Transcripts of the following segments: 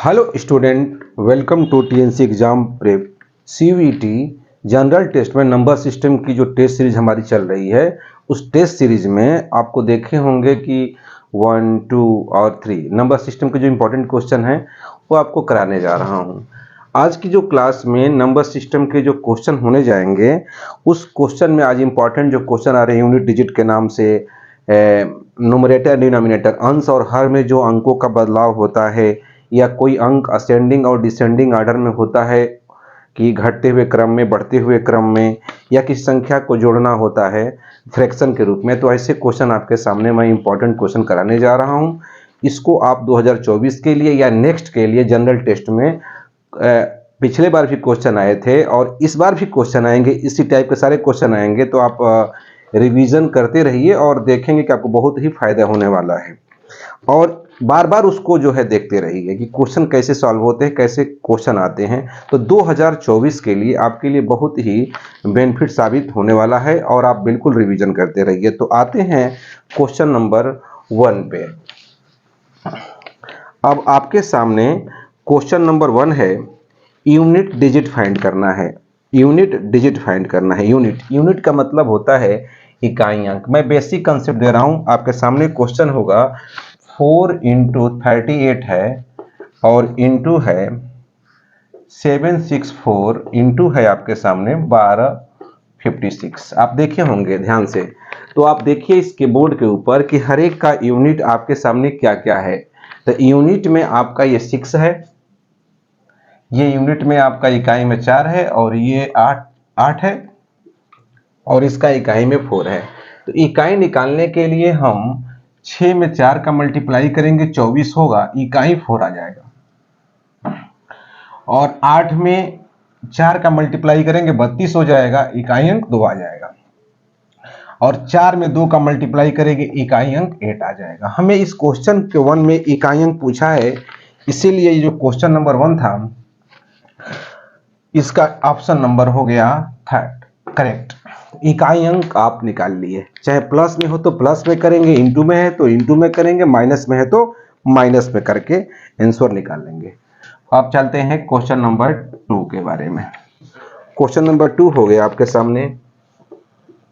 Hello student, welcome to TNC exam prep. CUET general test में number system की जो test series हमारी चल रही है, उस टेस्ट सीरीज में आपको देखे होंगे कि 1, 2 और 3 नंबर सिस्टम के जो इम्पोर्टेंट क्वेश्चन हैं वो आपको कराने जा रहा हूं। आज की जो क्लास में नंबर सिस्टम के जो क्वेश्चन होने जाएंगे, उस क्वेश्चन में आज इम्पॉर्टेंट जो क्वेश्चन आ रहे हैं यूनिट डिजिट के नाम से, न्यूमरेटर डिनोमिनेटर, अंश और हर में जो अंकों का बदलाव होता है या कोई अंक असेंडिंग और डिसेंडिंग ऑर्डर में होता है कि घटते हुए क्रम में, बढ़ते हुए क्रम में, या किसी संख्या को जोड़ना होता है फ्रैक्शन के रूप में, तो ऐसे क्वेश्चन आपके सामने मैं इंपॉर्टेंट क्वेश्चन कराने जा रहा हूं। इसको आप 2024 के लिए या नेक्स्ट के लिए जनरल टेस्ट में पिछले बार भी क्वेश्चन आए थे और इस बार भी क्वेश्चन आएंगे, इसी टाइप के सारे क्वेश्चन आएंगे, तो आप रिवीजन करते रहिए और देखेंगे कि आपको बहुत ही फायदा होने वाला है। और बार बार उसको जो है देखते रहिए कि क्वेश्चन कैसे सॉल्व होते हैं, कैसे क्वेश्चन आते हैं। तो 2024 के लिए आपके लिए बहुत ही बेनिफिट साबित होने वाला है और आप बिल्कुल रिवीजन करते रहिए। तो आते हैं क्वेश्चन नंबर 1 पे। अब आपके सामने क्वेश्चन नंबर 1 है, यूनिट डिजिट फाइंड करना है। यूनिट डिजिट फाइंड करना है। यूनिट का मतलब होता है इकाई अंक। मैं बेसिक कंसेप्ट दे रहा हूं। आपके सामने क्वेश्चन होगा 4 इंटू 38 है और इंटू है 764 इंटू है आपके सामने 1256। आप देखे होंगे ध्यान से, तो आप देखिए इसके बोर्ड के ऊपर कि हर एक का यूनिट आपके सामने क्या क्या है। तो यूनिट में आपका ये 6 है, ये यूनिट में आपका इकाई में 4 है और ये 8 है और इसका इकाई में 4 है। तो इकाई निकालने के लिए हम 6 में 4 का मल्टीप्लाई करेंगे 24 होगा, इकाई 4 आ जाएगा। और 8 में 4 का मल्टीप्लाई करेंगे 32 हो जाएगा, इकाई अंक 2 आ जाएगा। और 4 में 2 का मल्टीप्लाई करेंगे, इकाई अंक 8 आ जाएगा। हमें इस क्वेश्चन के 1 में इकाई अंक पूछा है, इसीलिए जो क्वेश्चन नंबर 1 था इसका ऑप्शन नंबर हो गया 3 करेक्ट। इकाई अंक आप निकाल लिए, चाहे प्लस में हो तो प्लस में करेंगे, इंटू में है तो इंटू में करेंगे, माइनस में है तो माइनस में करके आंसर निकाल लेंगे। अब चलते हैं क्वेश्चन नंबर 2 के बारे में। क्वेश्चन नंबर 2 हो गया आपके सामने,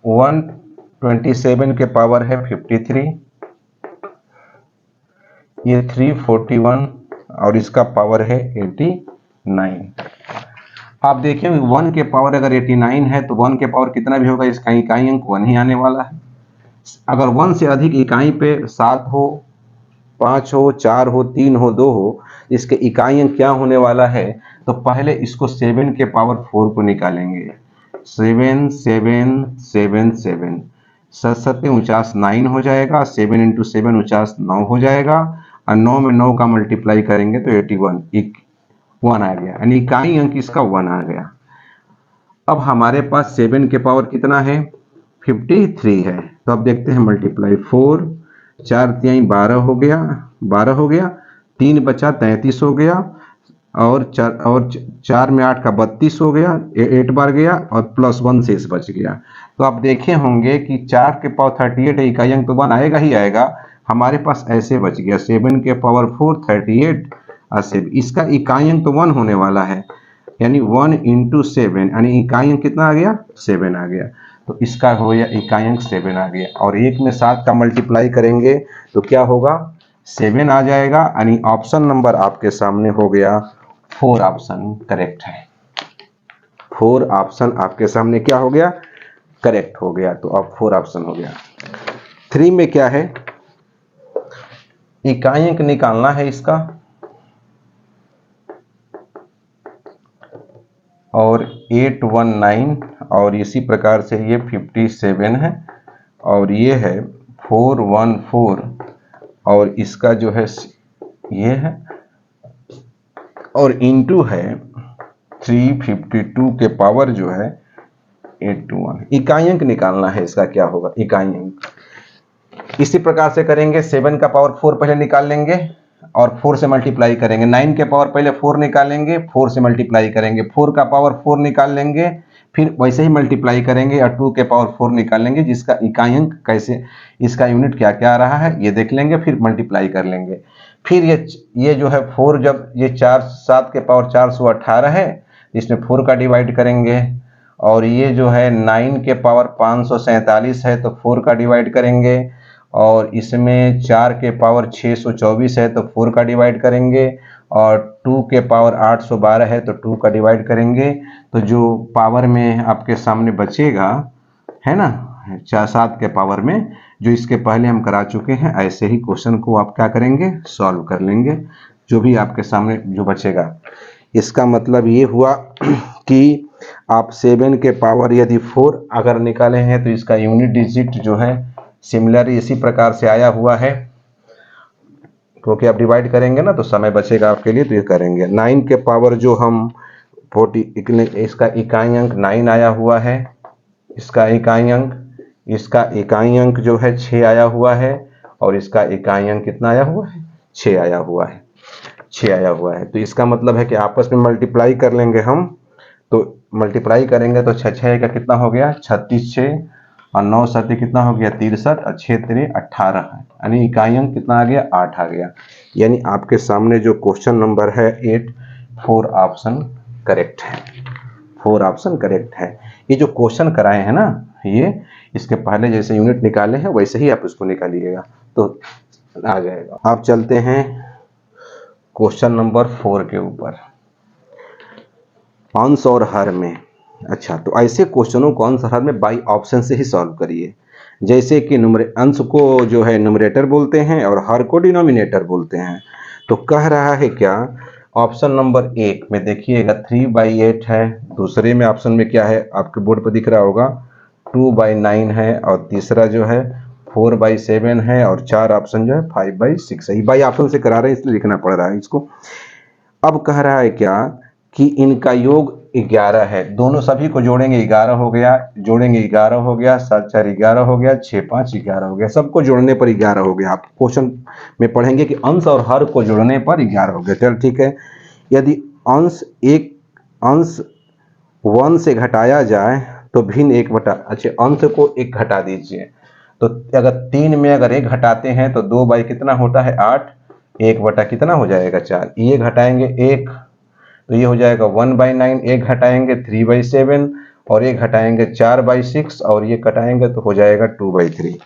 127 के पावर है 53, ये 341 और इसका पावर है 89। आप देखिए 1 के पावर अगर 89 है तो 1 के पावर कितना भी होगा, इसका इकाई अंक 1 ही आने वाला है। अगर 1 से अधिक इकाई पे 7 हो, 5 हो, 4 हो, 3 हो, 2 हो, इसके इकाई अंक क्या होने वाला है, तो पहले इसको 7 के पावर 4 को निकालेंगे। 7 7 7 7 7 7 49 9 हो जाएगा, 7 इंटू 7 49 9 हो जाएगा और 9 में 9 का मल्टीप्लाई करेंगे तो 81 1 आ गया, यानी इकाई अंक इसका 1 आ गया। अब हमारे पास 7 के पावर कितना है, 53 है। तो अब देखते हैं मल्टीप्लाई, 4 4 3 12 हो गया, 12 हो गया, 3 बचा 33 हो गया और 4 में 8 का 32 हो गया, 8 बार गया और प्लस 1 शेष बच गया। तो आप देखे होंगे कि 4 के पावर 38 है, इकाई अंक तो 1 आएगा ही आएगा। हमारे पास ऐसे बच गया 7 के पावर 4 38 और 7, इसका इकाई अंक तो 1 होने वाला है, यानी 1 इंटू 7, यानी इकाई अंक कितना आ गया, 7 आ गया। तो इसका हो गया इकाई अंक 7 आ गया। और 1 में 7 का मल्टीप्लाई करेंगे तो क्या होगा, 7 आ जाएगा, यानी ऑप्शन नंबर आपके सामने हो गया 4 ऑप्शन करेक्ट है। 4 ऑप्शन आपके सामने क्या हो गया, करेक्ट हो गया। तो अब 4 ऑप्शन हो गया। 3 में क्या है, इकाई अंक निकालना है इसका, और 819 और इसी प्रकार से ये 57 है और ये है 414 और इसका जो है ये है और इंटू है 352 के पावर जो है 81। इकाई अंक निकालना है इसका, क्या होगा इकाई अंक। इसी प्रकार से करेंगे, 7 का पावर 4 पहले निकाल लेंगे और 4 से मल्टीप्लाई करेंगे। 9 के पावर पहले 4 निकालेंगे, 4 से मल्टीप्लाई करेंगे। 4 का पावर 4 निकाल लेंगे, फिर वैसे ही मल्टीप्लाई करेंगे और 2 के पावर 4 निकालेंगे, जिसका इकाई अंक कैसे, इसका यूनिट क्या क्या आ रहा है ये देख लेंगे, फिर मल्टीप्लाई कर लेंगे। फिर ये जो है 4, जब ये 7 के पावर 418 है, इसमें 4 का डिवाइड करेंगे, और ये जो है 9 के पावर 547 है तो 4 का डिवाइड करेंगे, और इसमें 4 के पावर 624 है तो 4 का डिवाइड करेंगे, और 2 के पावर 812 है तो 2 का डिवाइड करेंगे। तो जो पावर में आपके सामने बचेगा है ना 7 के पावर में, जो इसके पहले हम करा चुके हैं, ऐसे ही क्वेश्चन को आप क्या करेंगे, सॉल्व कर लेंगे, जो भी आपके सामने जो बचेगा। इसका मतलब ये हुआ कि आप 7 के पावर यदि 4 अगर निकाले हैं तो इसका यूनिट डिजिट जो है सिमिलर इसी प्रकार से आया हुआ है, क्योंकि आप डिवाइड करेंगे ना तो समय बचेगा आपके लिए, तो ये करेंगे। 9 के पावर जो हम 40, इसका इकाई अंक 9 आया हुआ है, इसका इकाई अंक जो है 6 आया हुआ है, और इसका इकाई अंक कितना आया हुआ है, 6 आया हुआ है, 6 आया हुआ है। तो इसका मतलब है कि आपस में मल्टीप्लाई कर लेंगे हम, तो मल्टीप्लाई करेंगे तो 6 का कितना हो गया 36, 6 और 9 7 कितना हो गया 63, और 6 3 18 है, यानी इकाई अंक कितना आ गया 8 आ गया। यानी आपके सामने जो क्वेश्चन नंबर है 8, 4 ऑप्शन करेक्ट है, 4 ऑप्शन करेक्ट है। ये जो क्वेश्चन कराए हैं ना, ये इसके पहले जैसे यूनिट निकाले हैं वैसे ही आप इसको निकालिएगा तो आ जाएगा। आप चलते हैं क्वेश्चन नंबर 4 के ऊपर, अंश और हर में। अच्छा, तो ऐसे क्वेश्चनों को अंश और हर में बाई ऑप्शन से ही सॉल्व करिए। जैसे कि अंश को जो है न्यूमरेटर बोलते हैं और हर को डिनोमिनेटर बोलते हैं। तो कह रहा है क्या, ऑप्शन नंबर 1 में देखिएगा 3/8 है, दूसरे में ऑप्शन में क्या है आपके बोर्ड पर दिख रहा होगा 2/9 है, और तीसरा जो है 4/7 है, और 4 ऑप्शन जो है 5/6 है। बाई ऑप्शन से करा रहे हैं इसलिए लिखना पड़ रहा है इसको। अब कह रहा है क्या कि इनका योग 11 है, दोनों सभी को जोड़ेंगे 11 हो गया, जोड़ेंगे 11 हो गया, 7 4 11 हो गया, 6 5 11 हो गया, सबको जोड़ने पर 11 हो गया। आप क्वेश्चन में पढ़ेंगे कि अंश और हर को जोड़ने पर 11 हो गया। चल ठीक है, यदि अंश 1 से घटाया जाए तो भिन्न 1/, अच्छा अंश को 1 घटा दीजिए, तो अगर 3 में अगर 1 घटाते हैं तो 2 बाई कितना होता है 8, 1/, कितना हो जाएगा 4, ये घटाएंगे 1 तो ये हो जाएगा 1/9, 1 घटाएंगे 3/7, और 1 घटाएंगे 4/6, और ये घटाएंगे तो हो जाएगा 2/3।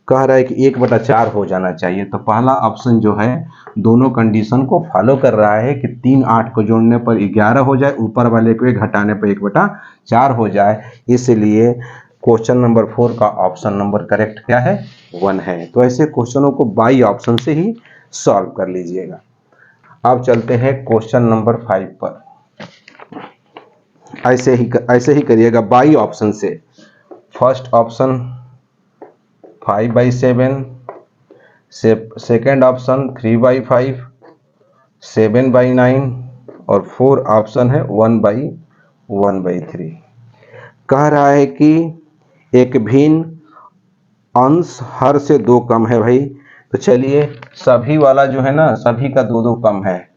कह रहा है कि 1/4 हो जाना चाहिए। तो पहला ऑप्शन जो है दोनों कंडीशन को फॉलो कर रहा है कि 3 8 को जोड़ने पर 11 हो जाए, ऊपर वाले को 1 घटाने पर 1/4 हो जाए, इसलिए क्वेश्चन नंबर 4 का ऑप्शन नंबर करेक्ट क्या है 1 है। तो ऐसे क्वेश्चनों को बाई ऑप्शन से ही सॉल्व कर लीजिएगा। अब चलते हैं क्वेश्चन नंबर 5 पर। ऐसे ही करिएगा बाई ऑप्शन से। फर्स्ट ऑप्शन 5/7, सेकेंड ऑप्शन 3/5, 7/9, और 4 ऑप्शन है 1/3। कह रहा है कि एक भिन्न अंश हर से 2 कम है भाई। तो चलिए सभी वाला जो है ना, सभी का 2 कम है,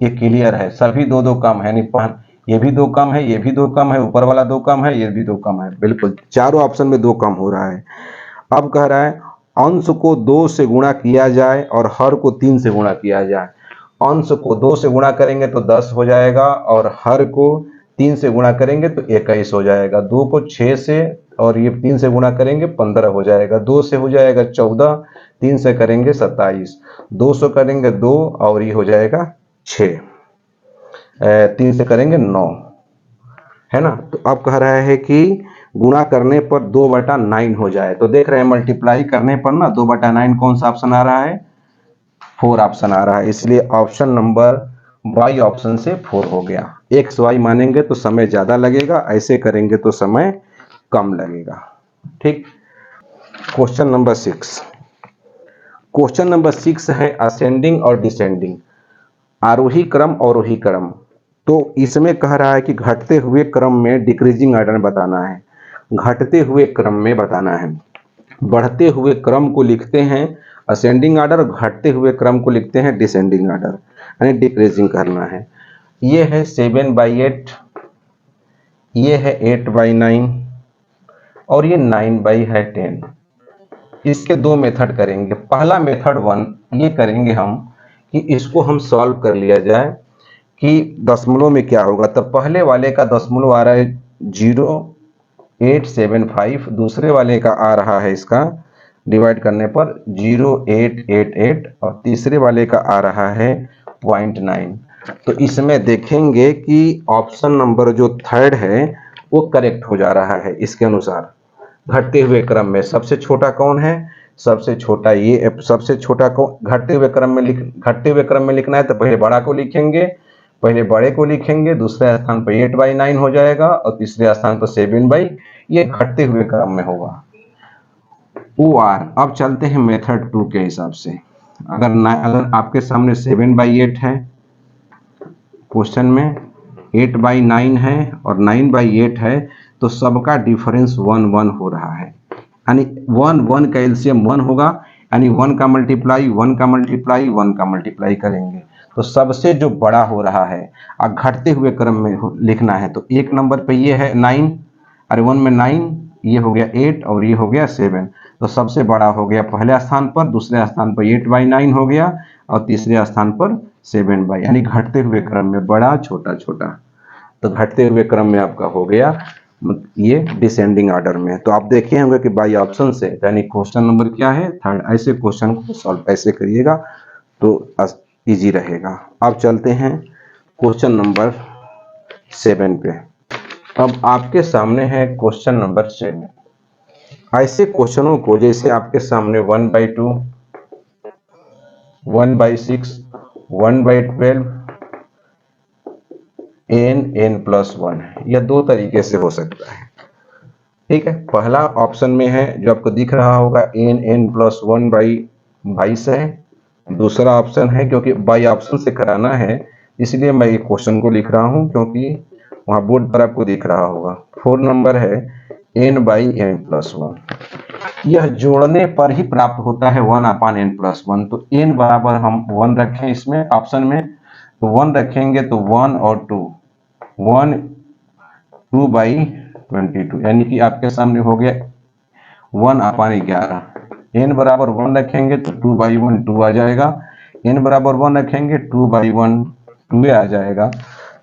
ये क्लियर है, सभी 2 कम है, नहीं ये भी 2 कम है, ये भी 2 कम है, ऊपर वाला 2 कम है, ये भी 2 कम है, बिल्कुल चारों ऑप्शन में 2 कम हो रहा है। अब कह रहा है अंश को 2 से गुणा किया जाए और हर को 3 से गुणा किया जाए। अंश को 2 से गुणा करेंगे तो 10 हो जाएगा, और हर को 3 से गुणा करेंगे तो 21 हो जाएगा। 2 को 6 से और ये 3 से गुणा करेंगे 15 हो जाएगा, 2 से हो जाएगा 14, 3 से करेंगे 27, 200 करेंगे 2 और ये हो जाएगा 6, 3 से करेंगे 9, है ना। तो अब कह रहा है कि गुणा करने पर 2/9 हो जाए। तो देख रहे हैं मल्टीप्लाई करने पर ना 2/9 कौन सा ऑप्शन आ रहा है, 4 ऑप्शन आ रहा है, इसलिए ऑप्शन नंबर वाई ऑप्शन से 4 हो गया। एक्स वाई मानेंगे तो समय ज्यादा लगेगा, ऐसे करेंगे तो समय कम लगेगा। ठीक, क्वेश्चन नंबर 6। क्वेश्चन नंबर 6 है असेंडिंग और डिसेंडिंग, आरोही क्रम अवरोही क्रम। तो इसमें कह रहा है कि घटते हुए क्रम में डिक्रीजिंग ऑर्डर में बताना है, घटते हुए क्रम में बताना है। बढ़ते हुए क्रम को लिखते हैं असेंडिंग ऑर्डर, घटते हुए क्रम को लिखते हैं डिसेंडिंग ऑर्डर, यानी डिक्रीजिंग करना है। ये है 7/8, ये है 8/9 और ये 9/10। इसके दो मेथड करेंगे। पहला मेथड 1 ये करेंगे हम कि इसको हम सॉल्व कर लिया जाए कि दशमलव में क्या होगा। तो पहले वाले का दशमलव आ रहा है 0.875, दूसरे वाले का आ रहा है इसका डिवाइड करने पर 0.888 और तीसरे वाले का आ रहा है 0.9। तो इसमें देखेंगे कि ऑप्शन नंबर जो थर्ड है वो करेक्ट हो जा रहा है। इसके अनुसार घटते हुए क्रम में सबसे छोटा कौन है, सबसे छोटा ये, सबसे छोटा को घटते हुए क्रम में लिखना है तो पहले बड़ा को लिखेंगे, पहले बड़े को लिखेंगे, दूसरे स्थान पर 8/9 हो जाएगा और तीसरे स्थान पर 7/, ये घटते हुए क्रम में होगा। OR अब चलते हैं मेथड 2 के हिसाब से। अगर आपके सामने 7/8 है, क्वेश्चन में 8/9 है और 9/8 है, तो सबका डिफरेंस 1 1 हो रहा है, यानी 1 1 का एलसीएम 1 होगा, यानी 1 का मल्टीप्लाई 1 का मल्टीप्लाई 1 का मल्टीप्लाई करेंगे तो सबसे जो बड़ा हो रहा है और घटते हुए क्रम में लिखना है तो एक नंबर पे ये है 9, अरे 1 में 9, ये हो गया 8 और ये हो गया 7, तो सबसे बड़ा हो गया पहले स्थान पर, दूसरे स्थान पर 8/9 हो गया और तीसरे स्थान पर 7/, यानी घटते हुए क्रम में बड़ा छोटा छोटा। तो घटते हुए क्रम में आपका हो गया ये डिसेंडिंग ऑर्डर में। तो आप देखे होंगे कि बाई ऑप्शन से, यानी क्वेश्चन नंबर क्या है थर्ड, ऐसे क्वेश्चन को सॉल्व ऐसे करिएगा तो इजी रहेगा। अब चलते हैं क्वेश्चन नंबर 7 पे। अब आपके सामने है क्वेश्चन नंबर 7। ऐसे क्वेश्चनों को जैसे आपके सामने 1/2, 1/6, 1/12, n+1 यह दो तरीके से हो सकता है। ठीक है, पहला ऑप्शन में है जो आपको दिख रहा होगा n+1/22 है। दूसरा ऑप्शन है, क्योंकि बाई ऑप्शन से कराना है इसलिए मैं ये क्वेश्चन को लिख रहा हूं, क्योंकि वहां बोर्ड पर आपको दिख रहा होगा। 4 नंबर है n/n+1। यह जोड़ने पर ही प्राप्त होता है 1/n+1। तो n बराबर हम 1 रखें इसमें ऑप्शन में, तो 1 रखेंगे तो 1 और 2, 1 2/22, यानी कि आपके सामने हो गया 1/11। n बराबर 1 रखेंगे तो 2/1 2 आ जाएगा, n बराबर 1 रखेंगे 2/1 2 आ जाएगा।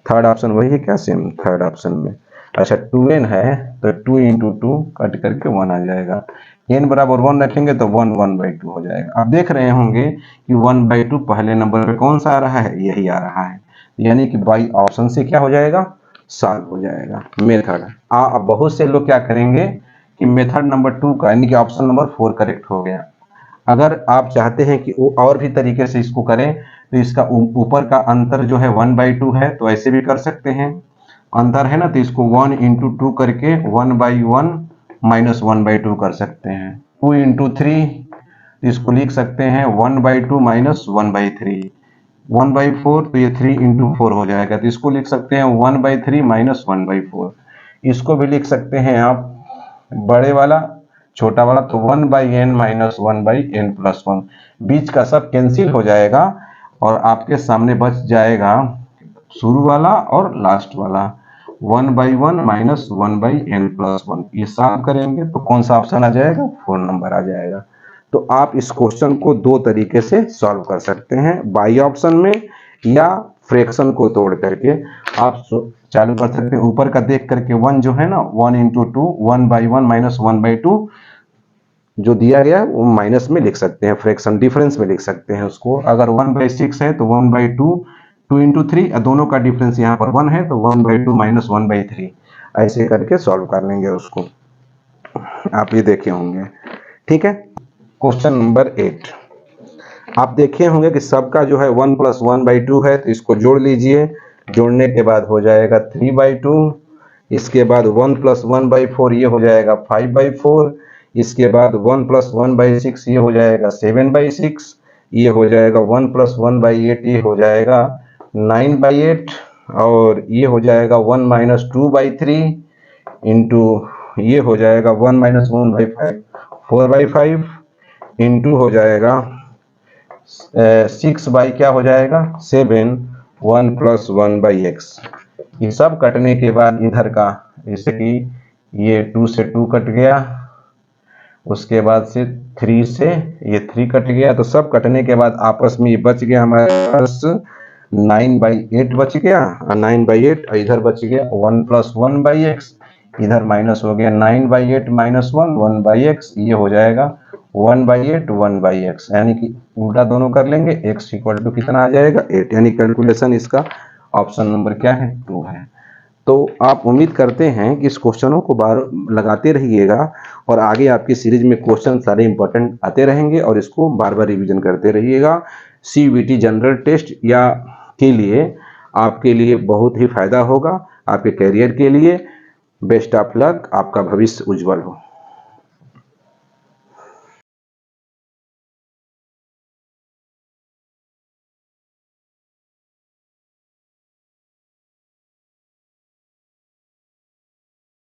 थर्ड ऑप्शन वही है क्या, सेम थर्ड ऑप्शन में। अच्छा 2n है तो 2 × 2 कट करके 1 आ जाएगा। n बराबर 1 रखेंगे तो 1 1/2 हो जाएगा। आप देख रहे होंगे कि 1/2 पहले नंबर पे कौन सा आ रहा है, यही आ रहा है, यानी कि बाई ऑप्शन से क्या हो जाएगा, सॉल्व हो जाएगा। मेथड अब बहुत से लोग क्या करेंगे कि मेथड नंबर 2 का, यानी कि ऑप्शन नंबर 4 करेक्ट हो गया। अगर आप चाहते हैं कि वो और भी तरीके से इसको करें तो इसका ऊपर का अंतर जो है 1/2 है, तो ऐसे भी कर सकते हैं। अंतर है ना, तो इसको 1 × 2 करके 1/1 -1/2 कर सकते हैं। 2 × 3 तो इसको लिख सकते हैं 1/2 -1/3। 1/4 तो ये 3 × 4 हो जाएगा, तो इसको लिख सकते हैं 1/3 -1/4। इसको भी लिख सकते हैं आप बड़े वाला छोटा वाला, तो 1/n -1/n+1। बीच का सब कैंसिल हो जाएगा और आपके सामने बच जाएगा शुरू वाला और लास्ट वाला 1/1 -1/n+1। ये सॉल्व करेंगे तो कौन सा ऑप्शन आ जाएगा, 4 नंबर आ जाएगा। तो आप इस क्वेश्चन को दो तरीके से सॉल्व कर सकते हैं, बाई ऑप्शन में या फ्रैक्शन को तोड़ करके आप चालू कर सकते हैं। ऊपर का देख करके 1 जो है ना, 1 × 2 1/1 -1/2 जो दिया गया है वो माइनस में लिख सकते हैं, फ्रैक्शन डिफरेंस में लिख सकते हैं उसको। अगर 1/6 है तो 1/2, 2 × 3, दोनों का डिफरेंस यहाँ पर 1 है तो 1/2 -1/3, ऐसे करके सॉल्व कर लेंगे उसको। आप ये देखे होंगे। ठीक है, क्वेश्चन नंबर 8 आप देखे होंगे कि सबका जो है 1 + 1/2 है, तो इसको जोड़ लीजिए। जोड़ने के बाद हो जाएगा 3/2, इसके बाद 1 + 1/4 ये हो जाएगा 5/4, इसके बाद 1 + 1/6 ये हो जाएगा 7/6, ये हो जाएगा 1 + 1/8 ये हो जाएगा 9/8, और ये हो जाएगा 1 - 2/3 इंटू ये हो जाएगा 1 - 1/5 4/5 इंटू हो जाएगा 6 बाई क्या हो जाएगा 7, 1 + 1/x। ये सब कटने के बाद इधर का, जैसे कि ये 2 से 2 कट गया, उसके बाद से 3 से ये 3 कट गया, तो सब कटने के बाद आपस में ये बच गया हमारे पास 9/8 बच गया, 9/8, और इधर बच गया 1 + 1/x, इधर माइनस हो गया 9/8 - 1 1/x, ये हो जाएगा 1/8 1/x, यानी कि उल्टा दोनों कर लेंगे, x = कितना आ जाएगा 8, यानी कैलकुलेशन इसका ऑप्शन नंबर क्या है 2 है। तो आप उम्मीद करते हैं कि इस क्वेश्चनों को बार लगाते रहिएगा और आगे आपकी सीरीज में क्वेश्चन सारे इंपॉर्टेंट आते रहेंगे और इसको बार बार रिवीजन करते रहिएगा। CBT जनरल टेस्ट या के लिए आपके लिए बहुत ही फायदा होगा, आपके करियर के लिए। बेस्ट ऑफ लक, आपका भविष्य उज्जवल हो।